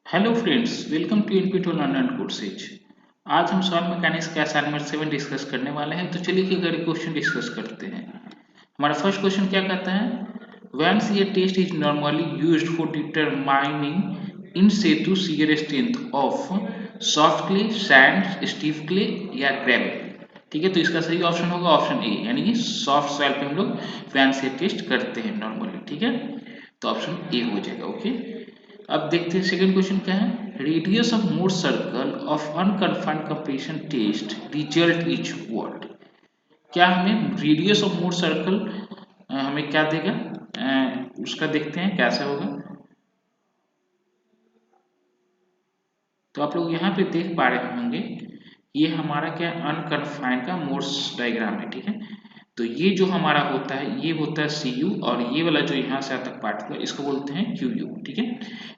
Hello friends, welcome to NPTEL online courses. आज हम soil mechanics के असाइनमेंट 7 डिस्कस करने वाले हैं। तो चलिए एक क्वेश्चन डिस्कस करते हैं। हमारा फर्स्ट क्वेश्चन क्या कहता है? Vane shear test is normally used for determining in situ shear strength of soft clay, sand, stiff clay या ग्रेवल। ठीक है, तो इसका सही ऑप्शन होगा ऑप्शन ए, यानी कि सॉफ्ट सॉइल पे हम लोग व्हेन शियर टेस्ट करते हैं नॉर्मली। ठीक है, तो ऑप्शन ए हो जाएगा। ओके, अब देखते हैं सेकंड क्वेश्चन क्या है। Radius of Mohr circle of unconfined compression test result is what. क्या हमें रेडियस ऑफ मोर सर्कल हमें क्या देगा, उसका देखते हैं कैसे होगा। तो आप लोग यहाँ पे देख पा रहे होंगे, ये हमारा क्या अनकन्फाइंड का मोर्स डायग्राम है। ठीक है, तो ये जो हमारा होता है ये होता है सी यू, और ये वाला जो यहाँ से आता है पार्टिकुलर इसको बोलते हैं क्यू यू। ठीक है,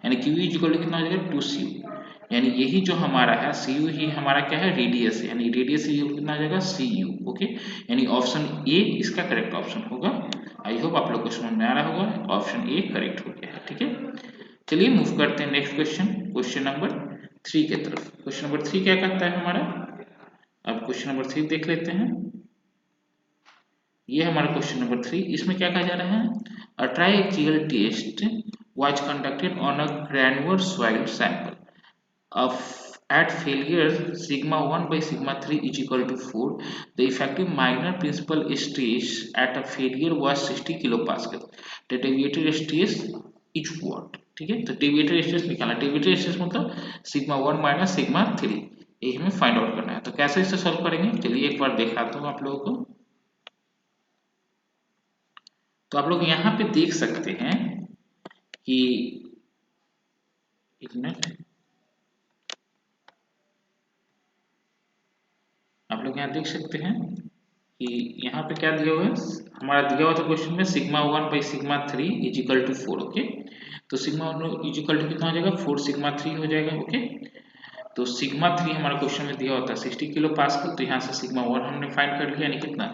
यानी क्यू यू इक्वल टू कितना हो जाएगा, टू सी यू। यानी यही जो हमारा है सी यू ही हमारा क्या है, रेडियस है, यानी रेडियस कितना हो जाएगा, सी यू। ओके, यानी ऑप्शन ए इसका करेक्ट ऑप्शन होगा। आई होप आप लोग को समझ में आ रहा होगा, ऑप्शन ए करेक्ट हो गया है। ठीक है, चलिए मूव करते हैं नेक्स्ट क्वेश्चन, क्वेश्चन नंबर 3 की तरफ। क्वेश्चन नंबर 3 क्या कहता है हमारा, अब क्वेश्चन नंबर 3 देख लेते हैं। ये हमारा क्वेश्चन नंबर 3, इसमें क्या कहा जा रहा है। अ ट्राइएक्सियल test was conducted on a granular soil sample of at failure sigma 1 by sigma 3 is equal to 4. The effective minor principal stress at a failure was 60 kilopascal. The deviated stress is what? ठीक है, तो deviated stress निकालना। deviated stress मतलब sigma 1 minus sigma 3, ये हमें find out करना है। तो कैसे इसे सॉल्व करेंगे, चलिए एक बार दिखाता हूँ आप लोगों को। तो आप लोग यहाँ पे देख सकते हैं कि एक मिनट, आप लोग यहाँ देख सकते हैं कि यहाँ पे क्या दिया हुआ है। हमारा दिया हुआ था क्वेश्चन में sigma 1 by sigma 3 is equal to 4। Okay, तो सिग्मा 1 इज इक्वल टू कितना हो जाएगा, 4 सिग्मा 3 हो जाएगा। ओके, तो सिग्मा 3 हमारा क्वेश्चन में दिया होता है 60 किलो पास्कल, तो यहाँ से सिग्मा 1 हमने फाइंड कर लिया, यानी कितना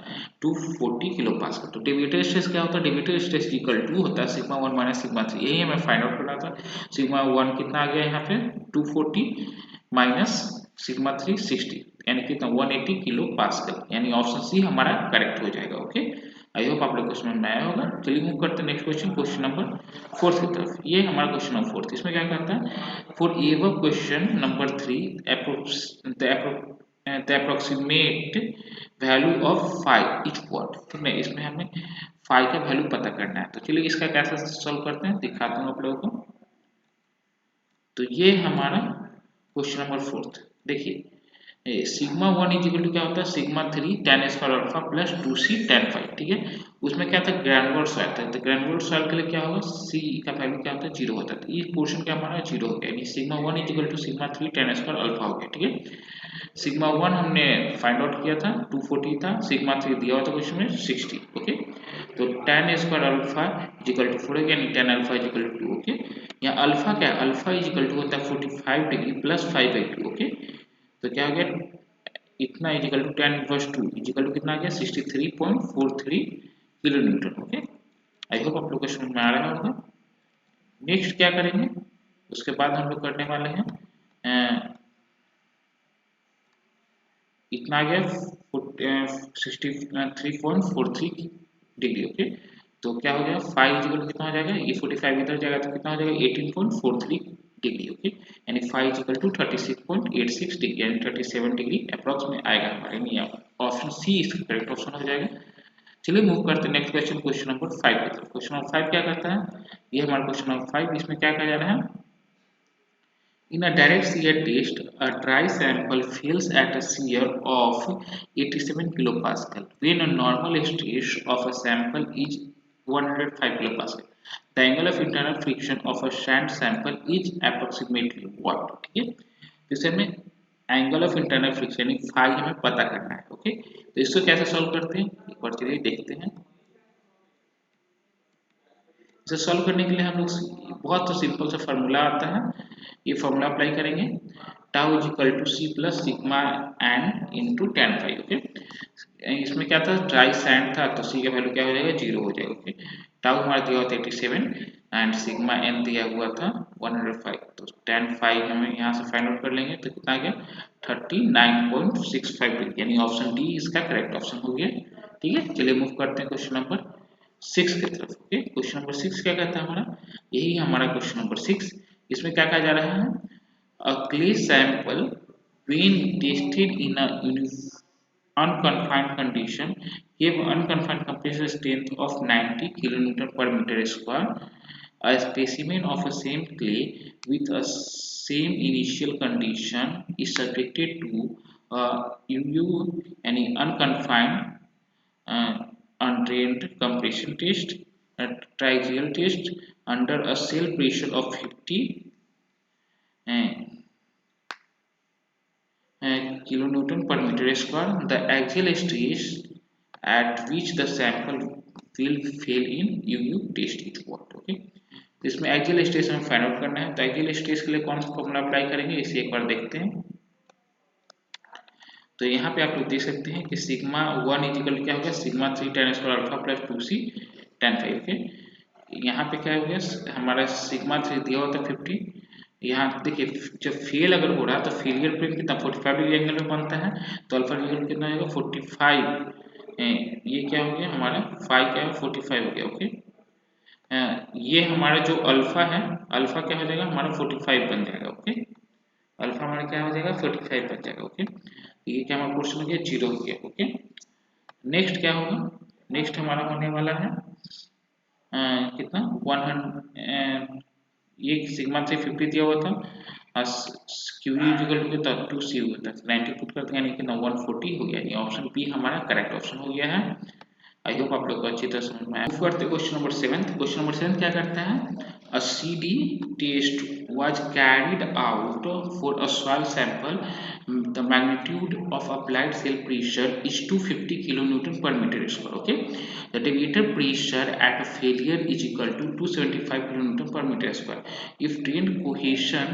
240 किलो पास्कल। तो डेविएटेड स्ट्रेस क्या होता है, डेविएटेड स्ट्रेस इक्वल टू होता है सिग्मा 1 माइनस सिग्मा 3, यही हमें फाइंड आउट करना था। सिग्मा 1 कितना आ गया यहाँ पे 240 माइनस सिग्मा 3 60, यानी कितना 180 किलो पास्कल, यानी ऑप्शन सी हमारा करेक्ट हो जाएगा। ओके, आई होप आप लोग को समझ में आया होगा। चलिए मूव करते हैं नेक्स्ट क्वेश्चन, क्वेश्चन नंबर 4 की तरफ। ये हमारा क्वेश्चन नंबर 4, इसमें क्या कहता है। For ever question number 3 the approximate value of phi is what। ठीक है, इसमें हमें phi का वैल्यू पता करना है। तो चलिए इसका कैसे सॉल्व करते हैं दिखाता हूँ आप लोगों को। तो ये हमारा क्वेश्चन नंबर 4, देखिए सिग्मा 1 इज इक्वल टू क्या होता है, sigma 3 tan square alpha plus 2c tan five. ठीक है, उसमें क्या था, ग्रैनुलर सॉइल था, तो ग्रैनुलर सॉइल के लिए क्या होगा, c का वैल्यू क्या होता है, 0 होता है। तो ये पोर्शन क्या हमारा 0 हो गया, यानी sigma 1 is equal to sigma 3 tan square alpha हो गया। ठीक है, सिग्मा 1 हमने फाइंड आउट किया था 240 था, सिग्मा 3 दिया हुआ था क्वेश्चन में 60। ओके, तो tan square alpha is equal to 4 यानी tan alpha is equal to 2। Okay, यहाँ अल्फा क्या है, अल्फा इज इक्वल टू होता है 45 डिग्री प्लस 5/2। ओके, तो क्या हो गया, इतना is equal to tan inverse 2 is equal to कितना आ गया 63.43 kilo newton. Okay, I hope आप लोग को समझ में आ रहा होगा। नेक्स्ट क्या करेंगे, उसके बाद हम लोग करने वाले हैं इतना आ गया 63.43 डिग्री। ओके, तो क्या हो गया 5 इज इक्वल टू कितना हो जाएगा, ये 45 इधर जाएगा तो कितना हो जाएगा 18.43 डिग्री। ओके, यानी 5 इज इक्वल टू 36.86 डिग्री, यानी 37 डिग्री अप्रॉक्स में आएगा हमारे, यानी ऑप्शन सी इसका करेक्ट ऑप्शन हो जाएगा। चलिए मूव करते हैं नेक्स्ट क्वेश्चन, क्वेश्चन नंबर 5 की तरफ। क्वेश्चन नंबर 5 क्या करता है, ये हमारा क्वेश्चन नंबर 5, इसमें क्या कहा जा रहा है। In a direct shear test, a dry sample fails at a shear of 87 kilopascal when a normal stress of a sample is 105 kilopascal. The angle of internal friction of a sand sample is approximately what? ठीक है, तो इसे हमें angle of internal friction phi हमें पता करना है। Okay, तो इसको कैसे सॉल्व करते हैं एक बार चलिए देखते हैं। इसे सॉल्व करने के लिए हम लोग बहुत तो सिंपल सा फार्मूला आता है, ये फार्मूला अप्लाई करेंगे, tau is equal to C plus sigma N into tan phi. Okay, इसमें क्या था, ड्राई सैंड था, तो सी का वैल्यू क्या हो जाएगा, 0 हो जाएगा। ओके, टाउ हमारा दिया हुआ था 87 एंड सिग्मा एन दिया हुआ था 105, तो tan 5 हमें यहाँ से फाइंड आउट कर लेंगे, तो कितना आ गया 39.65 डिग्री, यानी ऑप्शन डी इसका करेक्ट ऑप्शन हो गया। ठीक है, चलिए मूव करते हैं क्वेश्चन नंबर 6 की तरफ। ओके, क्वेश्चन नंबर 6 क्या कहता है हमारा, यही हमारा क्वेश्चन नंबर 6। इसमें क्या कहा जा रहा है, a clay sample when tested in a unconfined condition gave unconfined compressive strength of 90 kilonewton per meter square. A specimen of a same clay with a same initial condition is subjected to a UU and unconfined uh, undrained compression test, a triaxial test under a cell pressure of 50 uh, kilonewton per meter square. The axial stress at which the sample will fail in UU test is what. Okay, तो इसमें axial stress हमें find out करना है, तो axial stress के लिए कौन सा फॉर्मूला अप्लाई करेंगे इसे एक बार देखते हैं। तो यहाँ पे आप लोग देख सकते हैं कि सिग्मा 1 इजिकल क्या होगा, sigma 3 tan square alpha plus 2c tan 5 के। यहाँ पे क्या हो गया, हमारा सिग्मा 3 दिया हुआ था 50, यहाँ देखिए जब फेल अगर हो रहा है तो फेलियर प्लेन कितना 45 डिग्री एंगल में बनता है, तो अल्फा एंगल कितना होगा 45, ये क्या हो गया हमारा 5 क्या है 45 हो गया। ओके, ये हमारा जो अल्फा है, अल्फा क्या हो जाएगा हमारा 45 बन जाएगा। ओके, अल्फा हमारा क्या हो जाएगा 45 बन जाएगा। ओके, ये क्या हमारा क्वेश्चन हो गया 0 हो गया। ओके, नेक्स्ट क्या होगा, नेक्स्ट हमारा होने वाला है कितना 100, ये सिग्मा 350 दिया हुआ था, क्यू इक्वल टू कितना 2c हुआ था, 90 पुट करते हैं यानी कितना 140 हो गया, ये ऑप्शन बी हमारा करेक्ट ऑप्शन हो गया है। आई होप आप लोग को अच्छी तरह समझ में आया। मूव करते क्वेश्चन नंबर 7। क्वेश्चन नंबर 7 क्या करता है, a CD test was carried out for a soil sample. The magnitude of applied cell pressure is 250 kilonewton per meter square. Okay, the deviator pressure at failure is equal to 275 kilonewton per meter square. If drain cohesion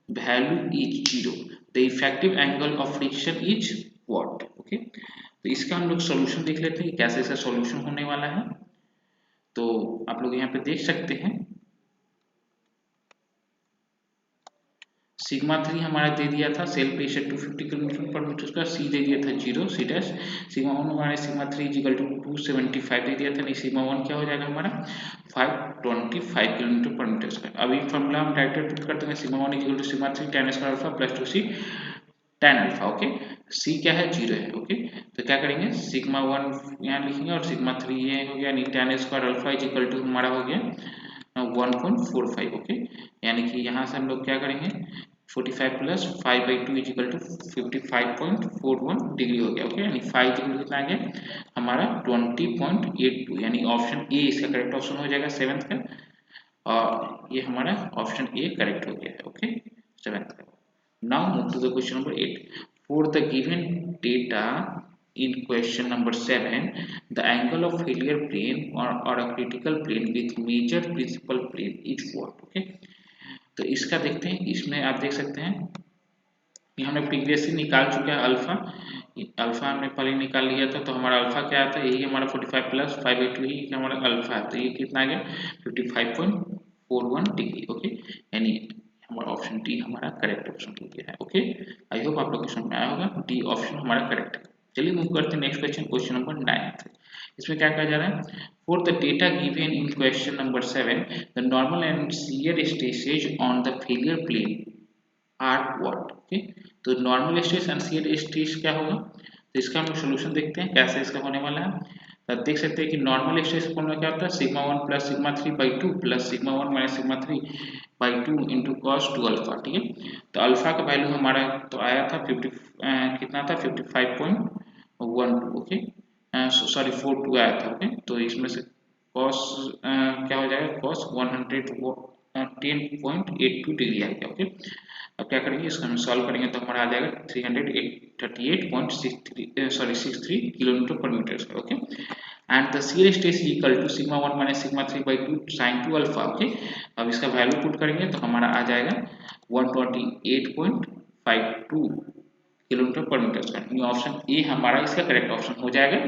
value is 0, the effective angle of friction is what? Okay, तो इसका हम लोग solution देख लेते हैं कि कैसे इसका सॉल्यूशन होने वाला है। तो आप लोग यहाँ पे देख सकते हैं सिग्मा 3 हमारा दे दिया था सेल प्रेशर 250 किलोमीटर पर मीटर स्क्वायर, सी दे दिया था 0 सी डैश, सिग्मा 1 हमारे सिग्मा 3 इक्वल टू 275 दे दिया था, नहीं सिग्मा 1 क्या हो जाएगा हमारा 525 किलोमीटर पर मीटर स्क्वायर। अभी फॉर्मूला हम डायरेक्ट पुट करते हैं, sigma 1 equal to sigma 3 tan square alpha plus 2c tan अल्फा। ओके, सी क्या है 0 है। ओके, तो क्या करेंगे सिग्मा 1 यहाँ लिखेंगे और सिग्मा 3 ये हो गया, यानी tan square alpha is equal to हमारा हो गया 1.45। ओके, यानी कि यहाँ से हम लोग क्या करेंगे 45 plus 5/2 is equal to 55.41 degree हो गया। ओके, यानी 5 डिग्री कितना आ गया हमारा 20.82, यानी ऑप्शन ए इसका करेक्ट ऑप्शन हो जाएगा 7th का, और ये हमारा ऑप्शन ए करेक्ट हो गया है। ओके, 7th का। Now move to the question number 8. For the given data in question number 7, the angle of failure plane or a critical plane with major principal plane is what? Okay, तो इसका देखते हैं, इसमें आप देख सकते हैं कि हमने प्रीवियसली निकाल चुके हैं अल्फा, अल्फा हमने पहले निकाल लिया था, तो हमारा अल्फा क्या आता है यही हमारा 45 प्लस 5/2 ही हमारा अल्फा है, तो ये कितना आ गया 55.41 डिग्री। ओके, यानी हमारा ऑप्शन डी हमारा करेक्ट ऑप्शन हो गया है। ओके, आई होप आप लोग को समझ में आया होगा, डी ऑप्शन हमारा करेक्ट है। चलिए मूव करते हैं नेक्स्ट क्वेश्चन, क्वेश्चन नंबर 9। इसमें क्या कहा जा रहा है, for the data given in question number 7 the normal and shear stresses on the failure plane are what. Okay, तो normal stress and shear stress क्या होगा, तो इसका हम सोल्यूशन देखते हैं कैसे इसका होने वाला है। तो देख सकते हैं कि नॉर्मल स्ट्रेस फॉर्मूला क्या होता है sigma 1 plus sigma 3/2 plus sigma 1 minus sigma 3/2 into cos 2 alpha. ठीक है, तो अल्फा का वैल्यू हमारा तो आया था 50 कितना था 55.12। ओके, सॉरी 42 आया था। ओके, तो इसमें से कॉस क्या हो जाएगा कॉस 110.82 डिग्री आएगा। ओके, अब क्या करेंगे इसको हम सॉल्व करेंगे तो हमारा आ जाएगा 338.63 किलोमीटर पर metre square. Okay, and the shear stress is equal to sigma 1 minus sigma 3/2 sin 2 alpha. Okay, अब इसका वैल्यू पुट करेंगे तो हमारा आ जाएगा 128.52 किलोमीटर पर मीटर स्क्वायर। ऑप्शन ए हमारा इसका करेक्ट ऑप्शन हो जाएगा।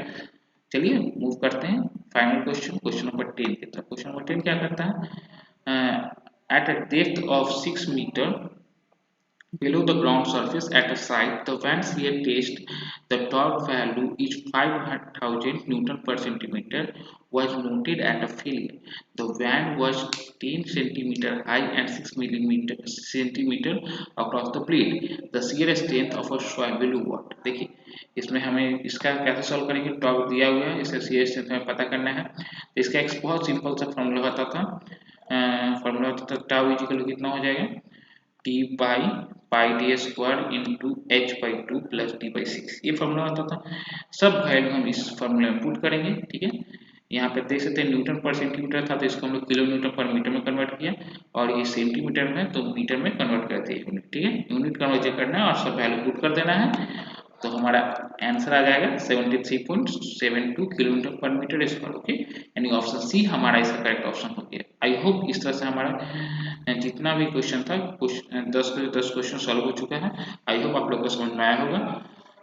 चलिए मूव करते हैं फाइनल क्वेश्चन, क्वेश्चन नंबर 10 की तरफ। क्वेश्चन नंबर 10 क्या करता है, at a depth of 6 metre below the ground surface at a site, the van shear test, the torque value is 500,000 Newton per centimeter was noted at a failure. The van was 10 centimeter high and 6 centimeter across the blade. The shear strength of a soil below what? देखिए इसमें हमें इसका कैसे solve करेंगे, torque दिया हुआ है, इसका shear strength हमें पता करना है। तो इसका एक बहुत सिंपल सा फॉर्मूला होता था, टाउ इक्वल कितना हो जाएगा, T by pi D square into H by 2 plus D by 6, ये फॉर्मूला होता था। सब वैल्यू हम इस फॉर्मूले में पुट करेंगे। ठीक है, यहाँ पे देख सकते हैं न्यूटन पर सेंटीमीटर था तो इसको हम लोग किलो न्यूटन पर मीटर में कन्वर्ट किया, और ये सेंटीमीटर में तो मीटर में कन्वर्ट कर दिए यूनिट। ठीक है, यूनिट कन्वर्ट करना है और सब वैल्यू पुट कर देना है, तो हमारा आंसर आ जाएगा 73.72 किलोमीटर पर मीटर स्क्वायर। ओके, यानी ऑप्शन सी हमारा इसका करेक्ट ऑप्शन हो गया। आई होप इस तरह से हमारा जितना भी क्वेश्चन था 10 क्वेश्चन सॉल्व हो चुका है। आई होप आप लोग को समझ में आया होगा।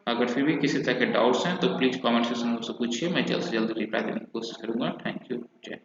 अगर फिर भी किसी तरह के डाउट्स हैं तो प्लीज कमेंट सेक्शन में मुझसे पूछिए, मैं जल्द से जल्द रिप्लाई देने की कोशिश करूंगा। थैंक यू, जय।